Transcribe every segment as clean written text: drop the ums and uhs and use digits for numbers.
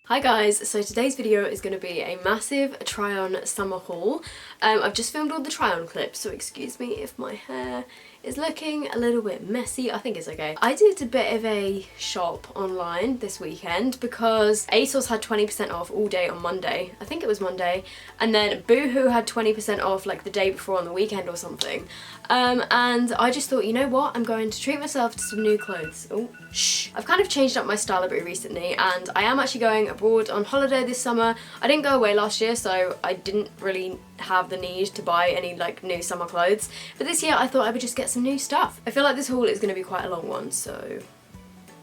Hi guys, so today's video is going to be a massive try on summer haul. I've just filmed all the try on clips, so excuse me if my hair is looking a little bit messy. I think it's okay. I did a bit of a shop online this weekend because Asos had 20% off all day on Monday. I think it was Monday. And then Boohoo had 20% off like the day before on the weekend or something. And I just thought, you know what, I'm going to treat myself to some new clothes. Oh, shh. I've kind of changed up my style a bit recently and I am actually going abroad on holiday this summer. I didn't go away last year, so I didn't really have the need to buy any like new summer clothes. But this year I thought I would just get some new stuff. I feel like this haul is going to be quite a long one, so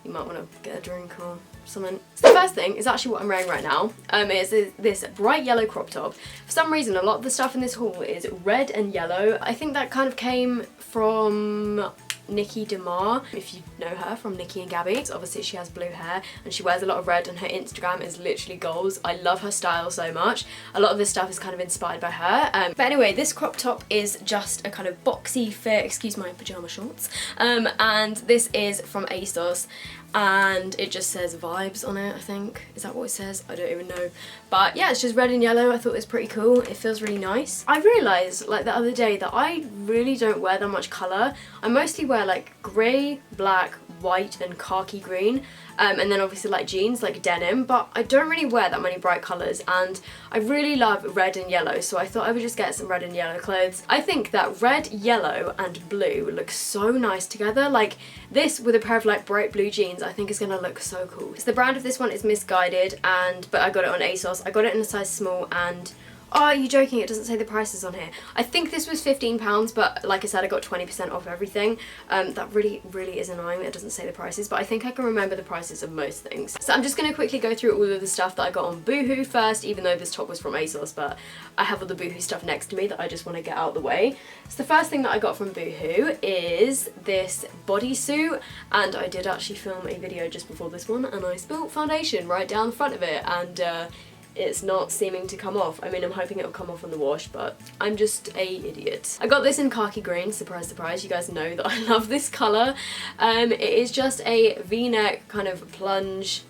you might want to get a drink or something. So the first thing is actually what I'm wearing right now. It's this bright yellow crop top. For some reason, a lot of the stuff in this haul is red and yellow. I think that kind of came from Nikki DeMar, if you know her from Nikki and Gabby. So obviously she has blue hair and she wears a lot of red and her Instagram is literally goals. I love her style so much. A lot of this stuff is kind of inspired by her. But anyway, this crop top is just a kind of boxy fit, excuse my pyjama shorts, and this is from Asos. And it just says vibes on it, I think. Is that what it says? I don't even know. But yeah, it's just red and yellow. I thought it was pretty cool. It feels really nice. I realised like the other day that I really don't wear that much colour. I mostly wear like grey, black, white and khaki green. And then obviously like jeans, like denim, but I don't really wear that many bright colours and I really love red and yellow, so I thought I would just get some red and yellow clothes. I think that red, yellow and blue look so nice together. Like this with a pair of like bright blue jeans I think is gonna look so cool. So the brand of this one is Misguided, but I got it on Asos. I got it in a size small and oh, are you joking? It doesn't say the prices on here. I think this was £15, but like I said, I got 20% off everything. That really is annoying that it doesn't say the prices, but I think I can remember the prices of most things. So I'm just going to quickly go through all of the stuff that I got on Boohoo first, even though this top was from Asos, but I have all the Boohoo stuff next to me that I just want to get out of the way. So the first thing that I got from Boohoo is this bodysuit, and I did actually film a video just before this one, and I spilled foundation right down the front of it, and it's not seeming to come off. I mean, I'm hoping it'll come off on the wash, but I'm just a idiot. I got this in khaki green, surprise, surprise. You guys know that I love this colour. It is just a V-neck kind of plunge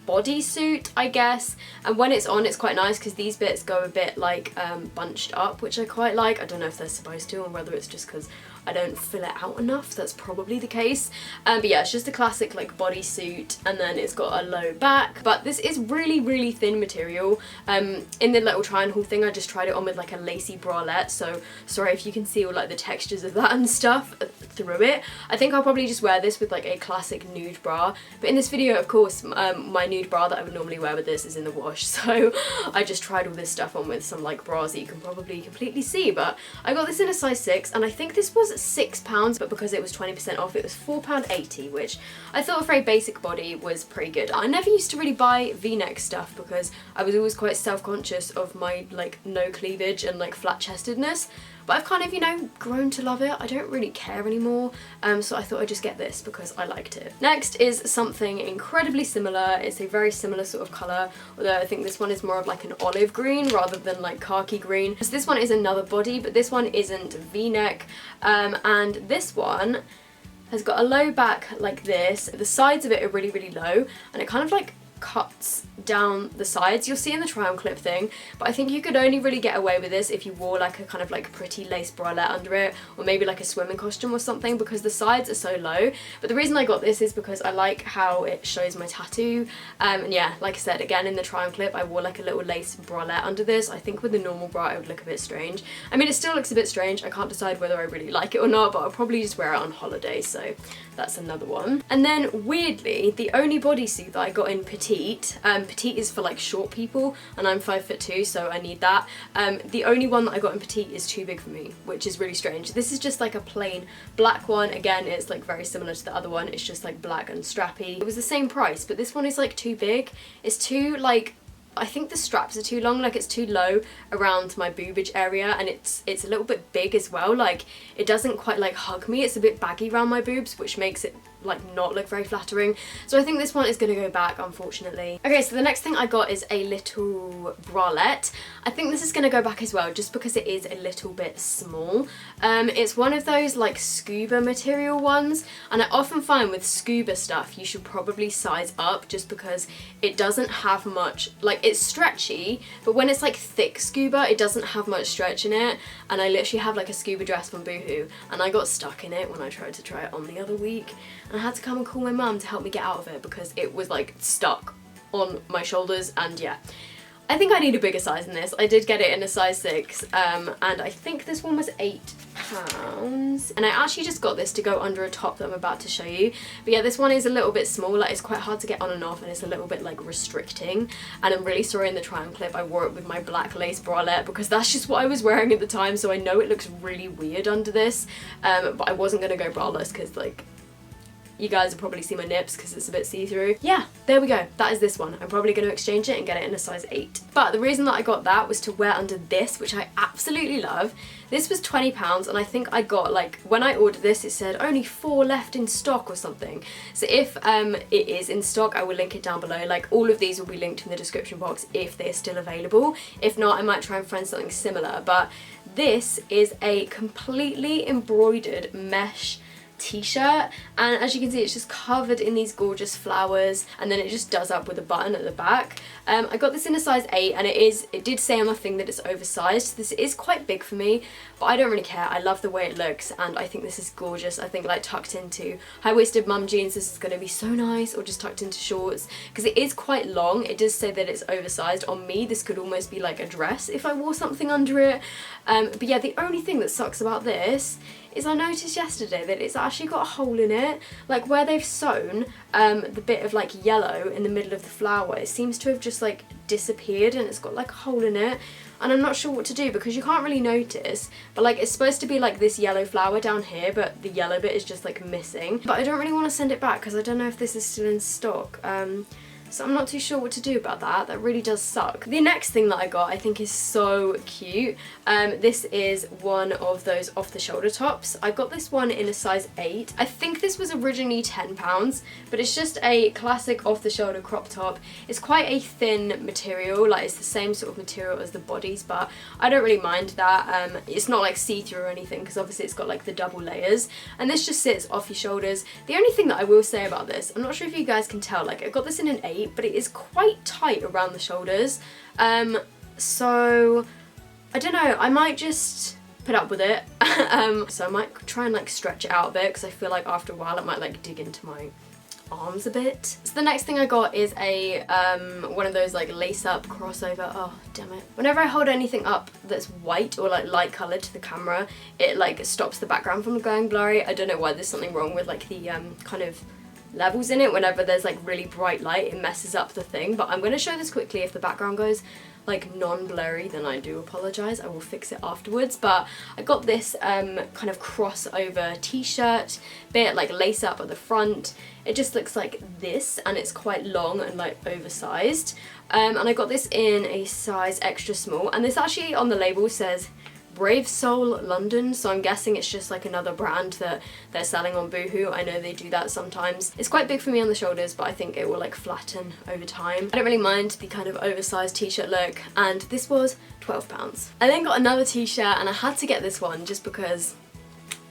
bodysuit, I guess, and when it's on it's quite nice because these bits go a bit like bunched up, which I quite like. I don't know if they're supposed to or whether it's just because I don't fill it out enough. That's probably the case. But yeah, it's just a classic like bodysuit, and then it's got a low back, but this is really thin material. In the little try and haul thing I just tried it on with like a lacy bralette, so sorry if you can see all like the textures of that and stuff through it. I think I'll probably just wear this with like a classic nude bra, but in this video of course my nude bra that I would normally wear with this is in the wash, so I just tried all this stuff on with some like bras that you can probably completely see. But I got this in a size 6 and I think this was £6, but because it was 20% off it was £4.80, which I thought for a basic body was pretty good. I never used to really buy v-neck stuff because I was always quite self-conscious of my like no cleavage and like flat chestedness, but I've kind of, you know, grown to love it. I don't really care anymore, so I thought I'd just get this because I liked it. Next is something incredibly similar. It's a very similar sort of colour, although I think this one is more of like an olive green rather than like khaki green. So this one is another body, but this one isn't v-neck, and this one has got a low back like this. The sides of it are really low, and it kind of like cuts down the sides. You'll see in the try on clip thing, but I think you could only really get away with this if you wore like a kind of like pretty lace bralette under it, or maybe like a swimming costume or something, because the sides are so low. But the reason I got this is because I like how it shows my tattoo, and yeah, like I said, again in the try on clip I wore like a little lace bralette under this. I think with the normal bra it would look a bit strange. I mean, it still looks a bit strange. I can't decide whether I really like it or not, but I'll probably just wear it on holiday, so that's another one. And then weirdly, the only bodysuit that I got in petite, petite is for like short people and I'm 5'2", so I need that. The only one that I got in petite is too big for me, which is really strange. This is just like a plain black one. Again, it's like very similar to the other one. It's just like black and strappy. It was the same price, but this one is like too big. It's too like, I think the straps are too long, like it's too low around my boobage area, and it's a little bit big as well. Like it doesn't quite like hug me. It's a bit baggy around my boobs, which makes it like not look very flattering. So I think this one is going to go back, unfortunately. Okay, so the next thing I got is a little bralette. I think this is going to go back as well, just because it is a little bit small. It's one of those like scuba material ones, and I often find with scuba stuff you should probably size up, just because it doesn't have much, like it's stretchy, but when it's like thick scuba it doesn't have much stretch in it. And I literally have like a scuba dress from Boohoo, and I got stuck in it when I tried to try it on the other week, and I had to come and call my mum to help me get out of it because it was like stuck on my shoulders. And yeah, I think I need a bigger size than this. I did get it in a size 6, and I think this one was £8. And I actually just got this to go under a top that I'm about to show you. But yeah, this one is a little bit small, like it's quite hard to get on and off, and it's a little bit like restricting. And I'm really sorry in the try on clip I wore it with my black lace bralette, because that's just what I was wearing at the time, so I know it looks really weird under this. But I wasn't gonna go braless because like, you guys will probably see my nips because it's a bit see-through. Yeah, there we go. That is this one. I'm probably going to exchange it and get it in a size 8. But the reason that I got that was to wear under this, which I absolutely love. This was £20, and I think I got, like, when I ordered this it said only 4 left in stock or something. So if it is in stock, I will link it down below. Like, all of these will be linked in the description box if they're still available. If not, I might try and find something similar. But this is a completely embroidered mesh t-shirt, and as you can see it's just covered in these gorgeous flowers, and then it just does up with a button at the back. I got this in a size 8, and it did say on the thing that it's oversized. This is quite big for me, but I don't really care. I love the way it looks, and I think this is gorgeous. I think like tucked into high-waisted mum jeans this is going to be so nice, or just tucked into shorts, because it is quite long. It does say that it's oversized. On me this could almost be like a dress if I wore something under it. But yeah, the only thing that sucks about this is I noticed yesterday that it's actually got a hole in it, like where they've sewn the bit of like yellow in the middle of the flower. It seems to have just like disappeared, and it's got like a hole in it, and I'm not sure what to do because you can't really notice, but like it's supposed to be like this yellow flower down here, but the yellow bit is just like missing. But I don't really want to send it back because I don't know if this is still in stock. So I'm not too sure what to do about that. That really does suck. The next thing that I got I think is so cute. This is one of those off-the-shoulder tops. I got this one in a size 8. I think this was originally £10, but it's just a classic off-the-shoulder crop top. It's quite a thin material, like it's the same sort of material as the bodies, but I don't really mind that. It's not like see-through or anything because obviously it's got like the double layers, and this just sits off your shoulders. The only thing that I will say about this, I'm not sure if you guys can tell, like I got this in an 8, but it is quite tight around the shoulders. So I don't know, I might just put up with it. So I might try and like stretch it out a bit because I feel like after a while it might like dig into my arms a bit. So the next thing I got is a one of those like lace up crossover. Oh damn it, whenever I hold anything up that's white or like light coloured to the camera, it like stops the background from going blurry. I don't know why, there's something wrong with like the kind of levels in it. Whenever there's like really bright light it messes up the thing, but I'm going to show this quickly. If the background goes like non-blurry then I do apologise, I will fix it afterwards. But I got this kind of crossover t-shirt bit, like lace up at the front. It just looks like this, and it's quite long and like oversized, and I got this in a size extra small, and this actually on the label says Brave Soul London, so I'm guessing it's just like another brand that they're selling on Boohoo. I know they do that sometimes. It's quite big for me on the shoulders, but I think it will like flatten over time. I don't really mind the kind of oversized t-shirt look, and this was £12. I then got another t-shirt, and I had to get this one just because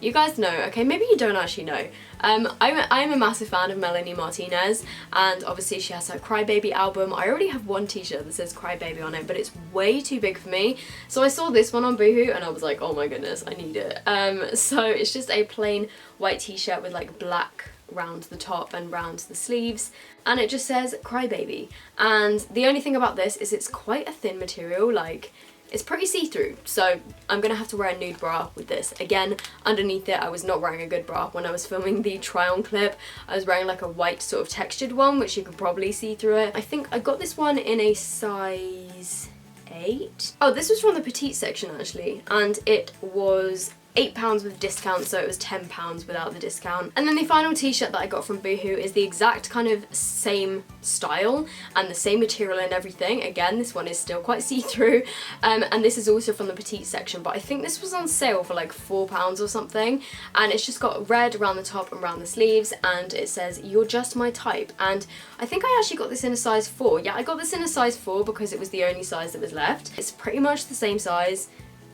you guys know, okay, maybe you don't actually know. I'm a massive fan of Melanie Martinez, and obviously she has her Crybaby album. I already have one t-shirt that says Crybaby on it, but it's way too big for me. So I saw this one on Boohoo and I was like, oh my goodness, I need it. So it's just a plain white t-shirt with like black round the top and round the sleeves, and it just says Crybaby. And the only thing about this is it's quite a thin material, like it's pretty see-through, so I'm gonna have to wear a nude bra with this. Again, underneath it I was not wearing a good bra when I was filming the try-on clip. I was wearing like a white sort of textured one, which you could probably see through it. I think I got this one in a size 8. Oh, this was from the petite section actually, and it was £8 with discount, so it was £10 without the discount. And then the final t-shirt that I got from Boohoo is the exact kind of same style and the same material and everything. Again, this one is still quite see-through, and this is also from the petite section, but I think this was on sale for like £4 or something, and it's just got red around the top and around the sleeves, and it says, "You're just my type." And I think I actually got this in a size 4. Yeah, I got this in a size 4 because it was the only size that was left. It's pretty much the same size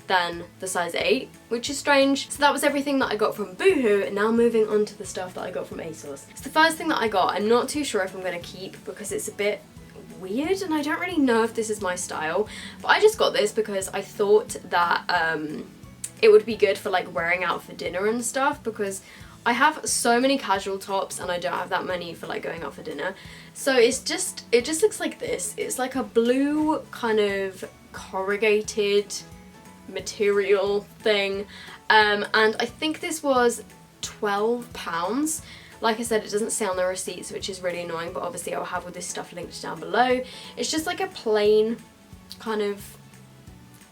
than the size 8, which is strange. So that was everything that I got from Boohoo, and now moving on to the stuff that I got from Asos. So the first thing that I got, I'm not too sure if I'm going to keep because it's a bit weird and I don't really know if this is my style, but I just got this because I thought that it would be good for like wearing out for dinner and stuff, because I have so many casual tops and I don't have that many for like going out for dinner. So it just looks like this. It's like a blue kind of corrugated material thing, and I think this was £12. Like I said, it doesn't say on the receipts, which is really annoying, but obviously I'll have all this stuff linked down below. It's just like a plain kind of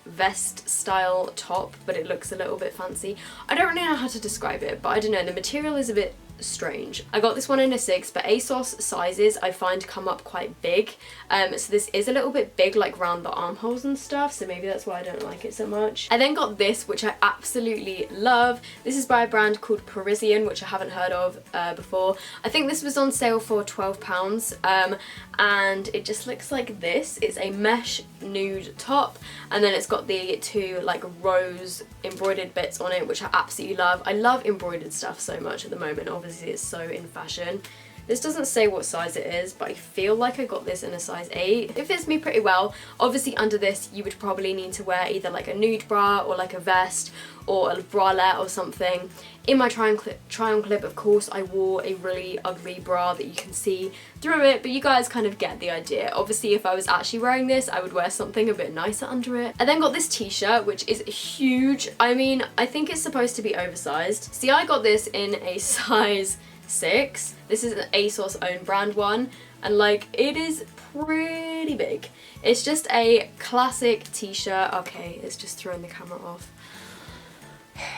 vest style top, but it looks a little bit fancy. I don't really know how to describe it, but I don't know, the material is a bit strange. I got this one in a 6, but Asos sizes I find come up quite big, so this is a little bit big like round the armholes and stuff, so maybe that's why I don't like it so much. I then got this, which I absolutely love. This is by a brand called Parisian, which I haven't heard of before. I think this was on sale for £12, and it just looks like this. It's a mesh nude top, and then it's got the 2 like rose embroidered bits on it, which I absolutely love. I love embroidered stuff so much at the moment. Obviously it's so in fashion. This doesn't say what size it is, but I feel like I got this in a size 8. It fits me pretty well. Obviously under this you would probably need to wear either like a nude bra or like a vest or a bralette or something. In my try on clip, of course, I wore a really ugly bra that you can see through it, but you guys kind of get the idea. Obviously, if I was actually wearing this, I would wear something a bit nicer under it. I then got this t-shirt, which is huge. I mean, I think it's supposed to be oversized. See, I got this in a size 6. This is an Asos own brand one, and like, it is pretty big. It's just a classic t-shirt. Okay, it's just throwing the camera off.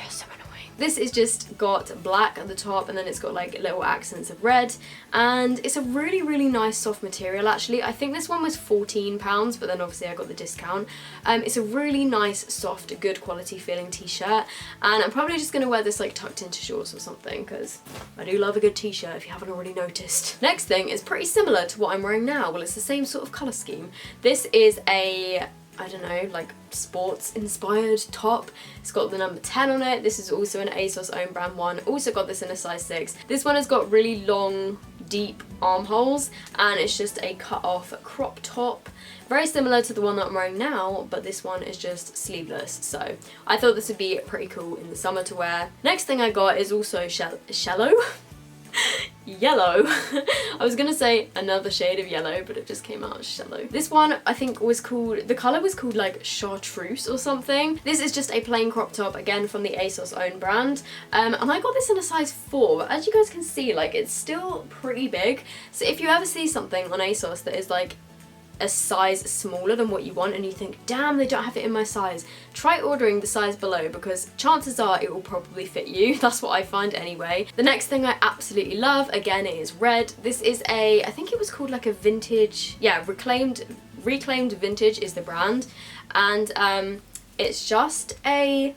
So annoying. This is just got black at the top, and then it's got like little accents of red, and it's a really, really nice soft material actually. I think this one was £14, but then obviously I got the discount. It's a really nice, soft, good quality feeling t-shirt, and I'm probably just going to wear this like tucked into shorts or something, because I do love a good t-shirt if you haven't already noticed. Next thing is pretty similar to what I'm wearing now. Well, it's the same sort of colour scheme. This is a, I don't know, like sports inspired top. It's got the number 10 on it. This is also an Asos own brand one. Also got this in a size 6. This one has got really long, deep armholes, and it's just a cut off crop top. Very similar to the one that I'm wearing now, but this one is just sleeveless. So I thought this would be pretty cool in the summer to wear. Next thing I got is also shallow. Yellow. I was gonna say another shade of yellow, but it just came out as shallow. This one I think was called, the colour was called like chartreuse or something. This is just a plain crop top, again from the Asos own brand, and I got this in a size 4, but as you guys can see, like, it's still pretty big. So if you ever see something on Asos that is like a size smaller than what you want and you think, damn, they don't have it in my size, try ordering the size below, because chances are it will probably fit you. That's what I find anyway. The next thing I absolutely love, again, it is red. This is a, I think it was called like a vintage, yeah, reclaimed vintage is the brand, and it's just a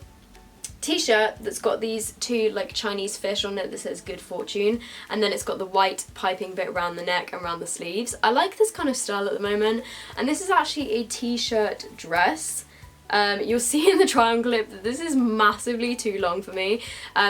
t-shirt that's got these 2 like Chinese fish on it that says good fortune, and then it's got the white piping bit around the neck and around the sleeves. I like this kind of style at the moment, and this is actually a t-shirt dress. You'll see in the try on clip that this is massively too long for me,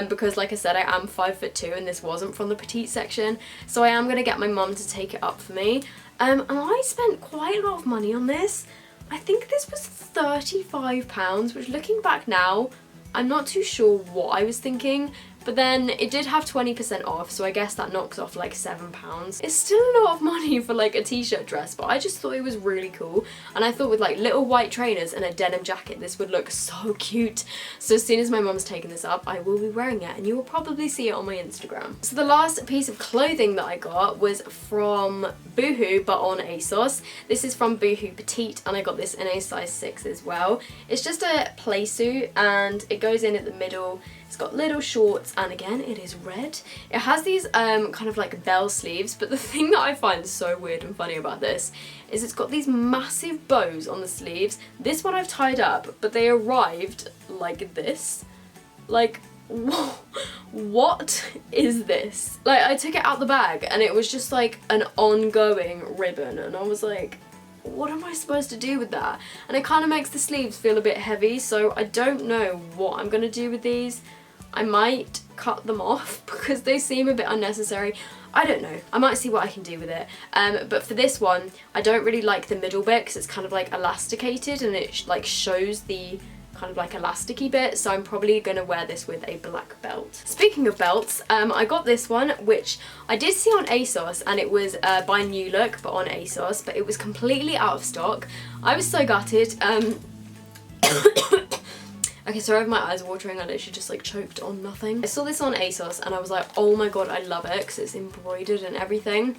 because like I said, I am 5'2", and this wasn't from the petite section, so I am going to get my mum to take it up for me. And I spent quite a lot of money on this. I think this was £35, which looking back now, I'm not too sure what I was thinking, but then it did have 20% off, so I guess that knocks off like £7. It's still a lot of money for like a t-shirt dress, but I just thought it was really cool, and I thought with like little white trainers and a denim jacket this would look so cute. So as soon as my mum's taken this up, I will be wearing it, and you will probably see it on my Instagram. So the last piece of clothing that I got was from Boohoo, but on Asos. This is from Boohoo Petite, and I got this in a size 6 as well. It's just a play suit, and it goes in at the middle. It's got little shorts, and again it is red. It has these kind of like bell sleeves, but the thing that I find so weird and funny about this is it's got these massive bows on the sleeves. This one I've tied up, but they arrived like this. Like, what is this? Like, I took it out the bag and it was just like an ongoing ribbon, and I was like, what am I supposed to do with that? And it kind of makes the sleeves feel a bit heavy, so I don't know what I'm gonna do with these. I might cut them off because they seem a bit unnecessary. I don't know. I might see what I can do with it. But for this one, I don't really like the middle bit because it's kind of like elasticated, and it like shows the kind of like elasticy bit, so I'm probably gonna wear this with a black belt. Speaking of belts, I got this one, which I did see on Asos, and it was by NEWLOOK, but on Asos, but it was completely out of stock. I was so gutted. Okay, sorry if my eyes are watering, I literally just like choked on nothing. I saw this on Asos and I was like, oh my god, I love it because it's embroidered and everything.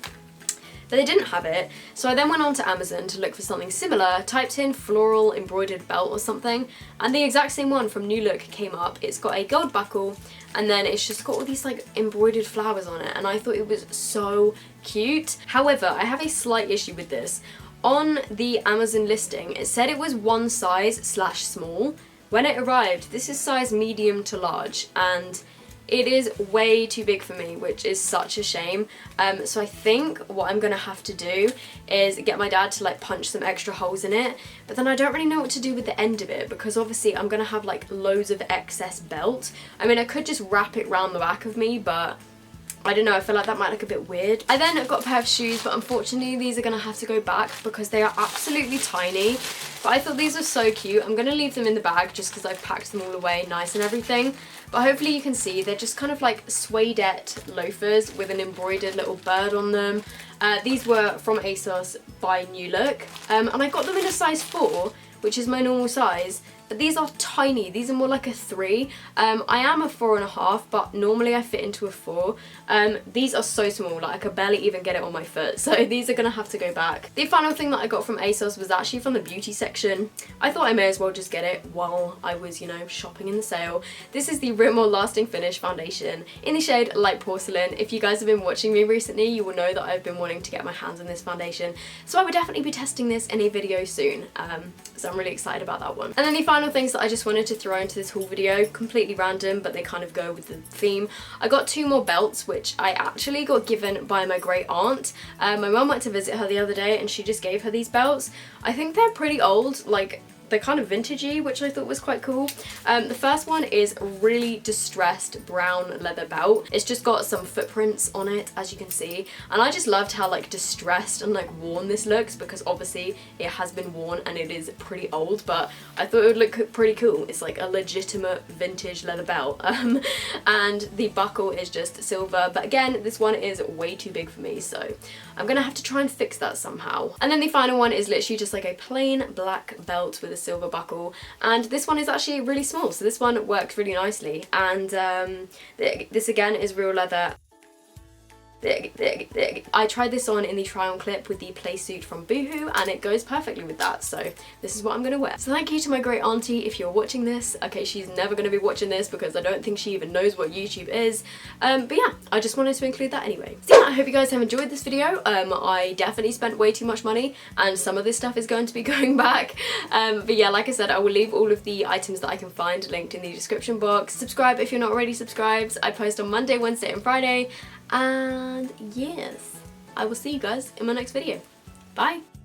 But they didn't have it, so I then went on to Amazon to look for something similar, typed in floral embroidered belt or something, and the exact same one from NEWLOOK came up. It's got a gold buckle, and then it's just got all these like embroidered flowers on it, and I thought it was so cute. However, I have a slight issue with this. On the Amazon listing, it said it was one size / small. When it arrived, this is size medium to large, and it is way too big for me, which is such a shame. So I think what I'm gonna have to do is get my dad to like punch some extra holes in it, but then I don't really know what to do with the end of it because obviously I'm gonna have like loads of excess belt. I mean, I could just wrap it round the back of me, but I don't know, I feel like that might look a bit weird. I then got a pair of shoes, but unfortunately these are gonna have to go back because they are absolutely tiny. But I thought these were so cute. I'm gonna leave them in the bag just because I've packed them all away nice and everything. But hopefully you can see they're just kind of like suedette loafers with an embroidered little bird on them. These were from Asos by NEWLOOK, and I got them in a size 4, which is my normal size. But these are tiny. These are more like a 3. I am a 4.5, but normally I fit into a 4. These are so small, like I could barely even get it on my foot. So these are gonna have to go back. The final thing that I got from Asos was actually from the beauty section. I thought I may as well just get it while I was, you know, shopping in the sale. This is the Rimmel Lasting Finish Foundation in the shade Light Porcelain. If you guys have been watching me recently, you will know that I've been wanting to get my hands on this foundation. So I will definitely be testing this in a video soon. So I'm really excited about that one. And then the final things that I just wanted to throw into this haul video, completely random, but they kind of go with the theme. I got 2 more belts, which I actually got given by my great aunt. My mum went to visit her the other day and she just gave her these belts. I think they're pretty old, like they're kind of vintagey, which I thought was quite cool. The first one is a really distressed brown leather belt. It's just got some footprints on it, as you can see, and I just loved how like distressed and like worn this looks, because obviously it has been worn and it is pretty old, but I thought it would look pretty cool. It's like a legitimate vintage leather belt. And the buckle is just silver, but again, this one is way too big for me, so I'm gonna have to try and fix that somehow. And then the final one is literally just like a plain black belt with a silver buckle, and this one is actually really small, so this one works really nicely. And this again is real leather. I tried this on in the try on clip with the Playsuit from Boohoo, and it goes perfectly with that, so this is what I'm gonna wear. So thank you to my great auntie if you're watching this. Okay, she's never gonna be watching this because I don't think she even knows what YouTube is, but yeah, I just wanted to include that anyway. So yeah, I hope you guys have enjoyed this video. I definitely spent way too much money, and some of this stuff is going to be going back, but yeah, like I said, I will leave all of the items that I can find linked in the description box. Subscribe if you're not already subscribed. I post on Monday, Wednesday and Friday. And yes, I will see you guys in my next video. Bye!